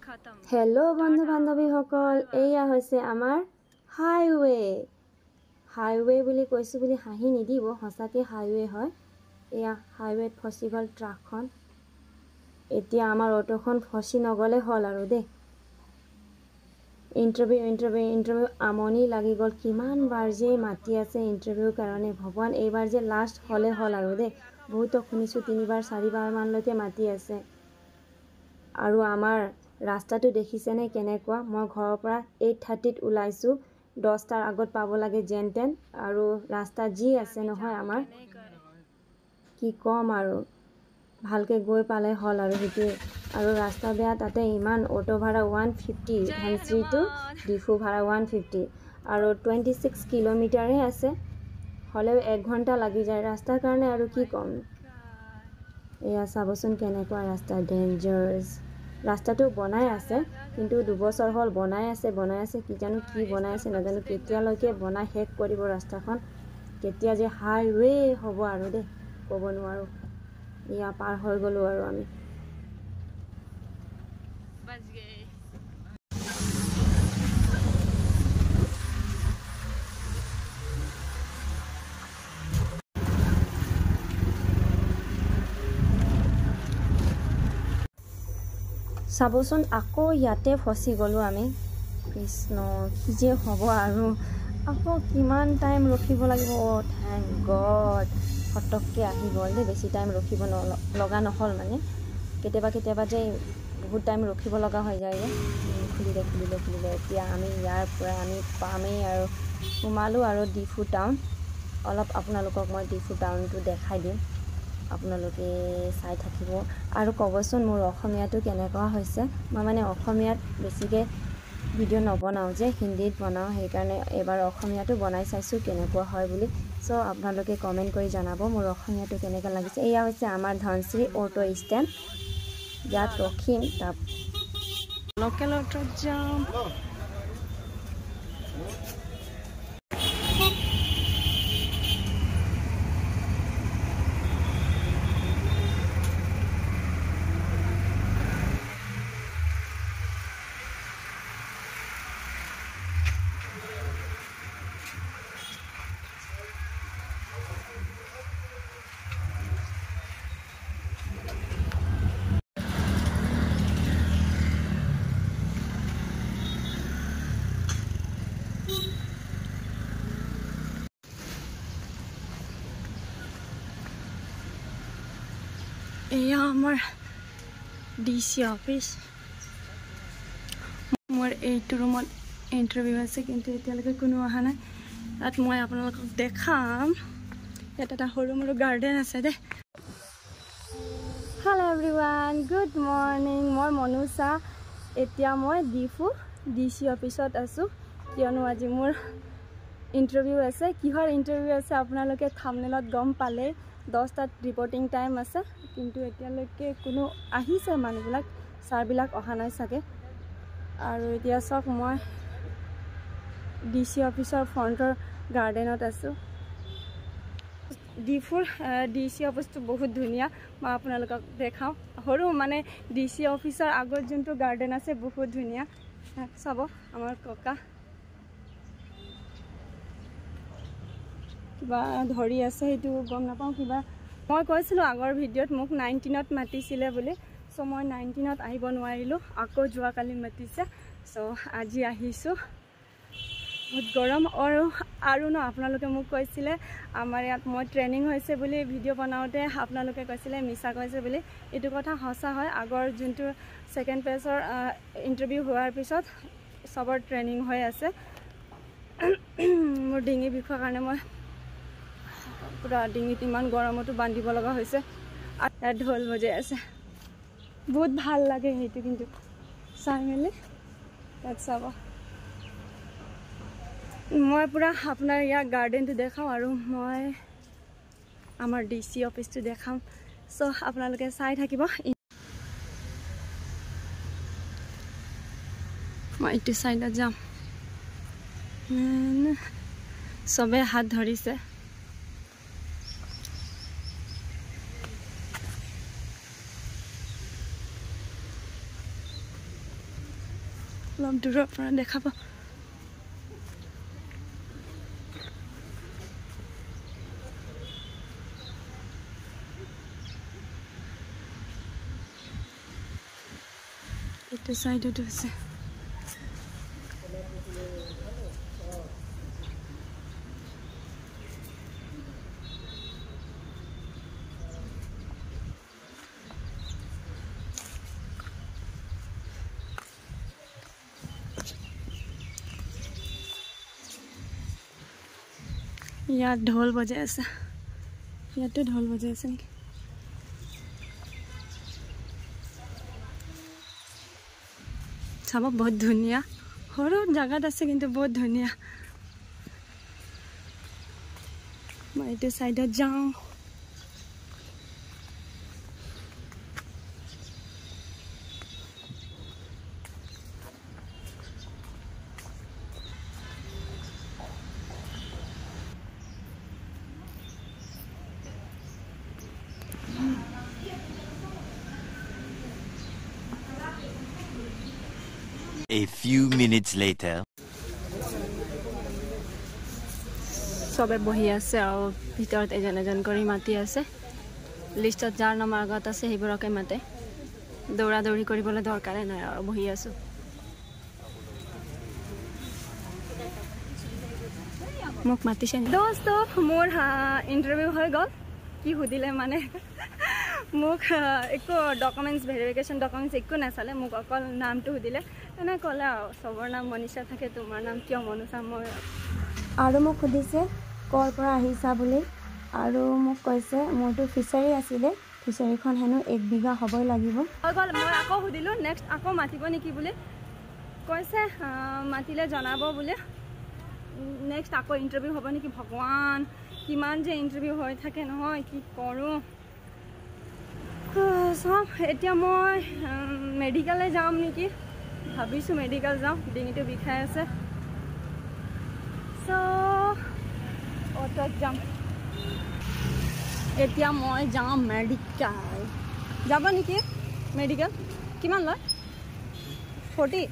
Hello बंधु बान्धवी सकल एया হৈছে আমাৰ हाईवे বুলি কৈছো বুলি হাঁহি নিদিব হসাকে হাইৱে হয় এয়া হাইৱেত ফসি গল ট্ৰাকখন এতিয়া আমাৰ অটোখন ফসি নগলে হল আৰু দে ইন্টাৰভিউ আমনি লাগি গল কিমান বাৰ যে মাতি আছে ইন্টাৰভিউ কাৰণে ভগৱান এইবাৰ যে লাষ্ট হলে হল আৰু দে বহুত শুনিছো 3বাৰ 4বাৰ মানলৈকে মাতি আছে আৰু আমাৰ ৰাস্তাটো দেখিছেনে কেনেকুৱা মই ঘৰৰ পৰা 8:30 ত ওলাইছো 10টাৰ আগত পাব লাগে জেনটেন আৰু ৰাস্তা জি আছে নহয় আমাৰ কি কম আৰু ভালকে গৈ পালে হল আৰু হেতু আৰু ৰাস্তা বেয়া তাতে ইমান অটো ভাড়া 150 ধনশ্ৰী টু ডিফু ভাড়া 150 আৰু 26 কিলোমিটাৰহে আছে হলে 1 ঘন্টা লাগি যায় ৰাস্তাৰ কাৰণে আৰু কি কম এয়া চাবচোন কেনেকুৱা ৰাস্তা ডেঞ্জাৰাস ৰাস্তাটো বনাই আছে কিন্তু 2 বছৰ হল বনাই আছে কি জানো কি বনাই আছে নাজানো কেতিয়ালৈকে বনাই শেষ কৰিব ৰাস্তাখন কেতিয়া যে হাইৱে হ'ব আৰু দে ক'ব নোৱাৰো ইয়া পাৰ হৈ গলো আৰু আমি बच गए সাবচোন আকৌ ইয়াতে ফসি গলো আমি কৃষ্ণ কি যে হ'ব আৰু আকৌ কিমান টাইম ৰখিব লাগিব থ্যাংক গড ফটককে আহি গল দে বেছি টাইম ৰখিব লগা নহল মানে কেতিয়াবা যে বহুত টাইম ৰখিব লগা হৈ যায় খুলিলে এতিয়া আমি ইয়াৰ পৰা আমি পামেই আৰু সোমালো আৰু ডিফু টাউন অলপ আপোনালোকক মই ডিফু টাউনটো দেখাই দিম আপোনালোকে চাই থাকিব আৰু কবচোন মোৰ অসমীয়াটো কেনেকুৱা হৈছে মই মানে অসমীয়াত বেছিকে ভিডিও নবনাও যে হিন্দীত বনাও সেইকাৰণে এবাৰ অসমীয়াটো বনাই চাইছো কেনেকুৱা হয় বুলি সো আপোনালোকে কমেন্ট কৰি জনাব মোৰ অসমীয়াটো কেনেকুৱা লাগিছে এয়া হৈছে আমাৰ ধনশ্ৰী অটো ষ্টেণ্ড ইয়াত ৰখিম তাপ লোকেল অটো যাম এয়া আমাৰ ডিসি অফিস মোৰ এইটো ৰুমত ইন্টাৰভিউ আছে কিন্তু এতিয়ালৈকে কোনো অহা নাই তাত মই আপোনালোকক দেখাম এটা সৰু মৰু গাৰ্ডেন আছে দে হেল্ল এভৰিৱান গুড মৰ্নিং মই মনুষা এতিয়া মই ডিসি অফিসত আছো কিয়নো আজি মোৰ ইন্টাৰভিউ আছে কিহৰ ইন্টাৰভিউ আছে আপোনালোকে থাম্বনেলত গম পালে 10টাত ৰিপৰ্টিং টাইম আছে কিন্তু এতিয়ালৈকে কোনো আহিছে মানুহবিলাক সাৰবিলাক অহা নাই সাকে আৰু এতিয়া সব মই ডিসি অফিসৰ ফ্ৰন্টৰ গাৰ্ডেনত আছো ডিফুৰ ডিসি অফিসটো বহুত ধুনিয়া মই আপোনালোকক দেখাও হৰু মানে ডিসি অফিসৰ আগত যোনটো গাৰ্ডেন আছে বহুত ধুনিয়া চাব আমাৰ ককা কিবা ধৰি আছে হেতু গম নাপাও কিবা মই কৈছিলো আগৰ ভিডিওত মোক 19ত মাতিছিলে বুলি সো মই 19ত আহিব নোৱাৰিলো আকৌ যোৱা কালি মাতিছে সো আজি আহিছো বহুত গৰম আৰু ন আপোনালোকে মোক কৈছিলে আমাৰ ইয়াত মই ট্ৰেনিং হৈছে বুলি ভিডিও বনাওতে আপোনালোকে কৈছিলে মিছা কৈছে বুলি এটো কথা হসা হয় আগৰ যোনটো সেকেন্ড পেজৰ ইন্টাৰভিউ হোৱাৰ পিছত সবৰ ট্ৰেনিং হৈ আছে মোৰ ডিঙি বিষৰ কাৰণে মই পুৰা ডিঙিত ইমান গৰমতো বান্ধিব লগা হৈছে আৰু ঢোল বজাই আছে বহুত ভাল লাগে হেতু কিন্তু চাই মেলি তাত চাব মই পুৰা আপোনাৰ ইয়াৰ গাৰ্ডেনটো দেখাও আৰু মই আমাৰ ডিসি অফিসটো দেখাম সো আপোনালোকে চাই থাকিব মই ইটো সাইডত যাম সবে হাত ধৰিছে অলপ দূৰৰ পৰা দেখাব এইটো সাইডটো আছে ইয়াত ঢোল বজাই আছে ইয়াতো ঢোল বজাই আছে নেকি চাব বহুত ধুনীয়া সৰু জাগাত আছে কিন্তু বহুত ধুনীয়া মই এইটো সাইডত যাওঁ A few minutes later. সবে বহি আছে আৰু ভিতৰত এজন এজন কৰি মাতি আছে লিষ্টত যাৰ নাম আগত আছে সেইবোৰকে মাতে দৌৰা দৌৰি কৰিবলৈ দৰকাৰে নাই আৰু বহি আছো মোক মাতিছে দোস্ত মোৰ ইণ্টাৰভিউ হৈ গ'ল কি সুধিলে মানে মোক একো ডকুমেণ্টছ ভেৰিফিকেশ্যন ডকুমেণ্টছ একো নাচালে মোক অকল নামটো সুধিলে এনে ক'লে আৰু চবৰ নাম মনীষা থাকে তোমাৰ নাম কিয় মনুষা মই আৰু মোক সুধিছে ক'ৰ পৰা আহিছা বুলি আৰু মোক কৈছে মোৰতো ফিচাৰী আছিলে ফিচাৰীখন হেনো 1 বিঘা হ'বই লাগিব হৈ গ'ল মই আকৌ সুধিলোঁ নেক্সট আকৌ মাতিব নেকি বুলি কৈছে মাতিলে জনাব বুলি নেক্সট আকৌ ইণ্টাৰভিউ হ'ব নেকি ভগৱান কিমান যে ইণ্টাৰভিউ হৈ থাকে নহয় কি কৰোঁ চাম এতিয়া মই মেডিকেলে যাম নেকি ভাবিছোঁ মেডিকেল যাওঁ ডিঙিটো বিষাই আছে চ' অটোত যাম এতিয়া মই যাম মেডিকেল যাব নেকি মেডিকেল কিমান লয় 40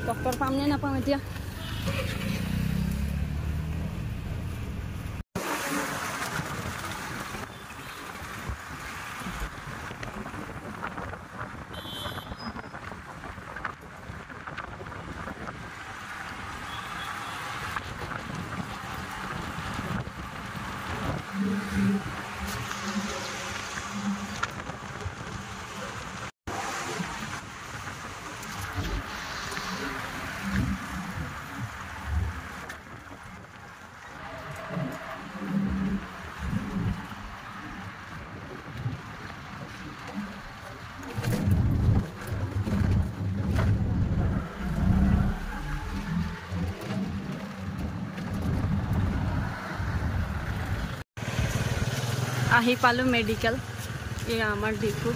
ডক্টৰ পাম নে নাপাম এতিয়া আহি পালোঁ মেডিকেল এয়া আমাৰ depot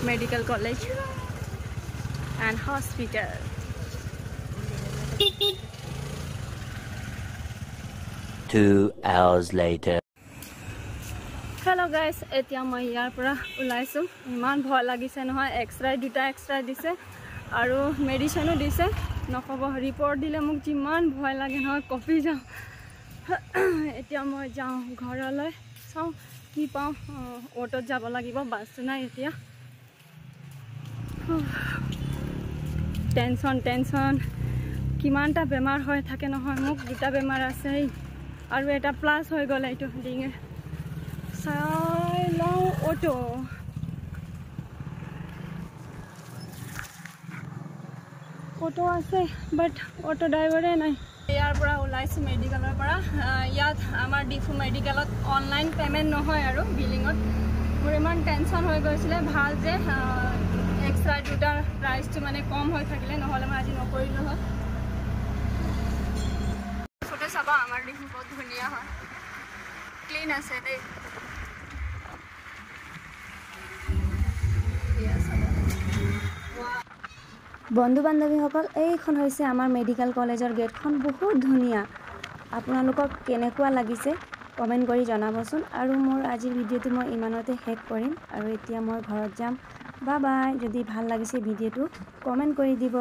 medical college and hospital Two hours later. Hello' guys এতিয়া মই ইয়াৰ পৰা ওলাইছোঁ ইমান ভয় লাগিছে নহয় এক্সৰে দুটা এক্সৰে দিছে আৰু মেডিচিনো দিছে নক'ব ৰিপৰ্ট দিলে মোক যিমান ভয় লাগে নহয় কঁপি যাওঁ এতিয়া মই যাওঁ ঘৰলৈ চাওঁ কি পাওঁ অটোত যাব লাগিব বাছটো নাই এতিয়া টেনশ্যন কিমানটা বেমাৰ হৈ থাকে নহয় মোক দুটা বেমাৰ আছে আৰু এটা প্লাছ হৈ গ'ল এইটো ডিঙে চাই লওঁ অটো আছে বাট অটো ড্ৰাইভাৰে নাই ইয়াৰ পৰা ওলাইছোঁ মেডিকেলৰ পৰা ইয়াত আমাৰ ডিফু মেডিকেলত অনলাইন পে'মেণ্ট নহয় আৰু বিলিঙত মোৰ ইমান টেনশ্যন হৈ গৈছিলে ভাল যে এক্সট্ৰা দুটাৰ প্ৰাইচটো মানে কম হৈ থাকিলে নহ'লে মই আজি নকৰিলোঁ হয় ফটো চাবা আমাৰ ডিফু বহুত ধুনীয়া হয় ক্লিন আছে দেই বন্ধু বান্ধৱীসকল এইখন হৈছে আমাৰ মেডিকেল কলেজৰ গেটখন বহুত ধুনীয়া আপোনালোকক কেনেকুৱা লাগিছে কমেণ্ট কৰি জনাবচোন আৰু মোৰ আজিৰ ভিডিঅ'টো মই ইমানতে শেষ কৰিম আৰু এতিয়া মই ঘৰত যাম বাই বাই। যদি ভাল লাগিছে ভিডিঅ'টো কমেণ্ট কৰি দিব।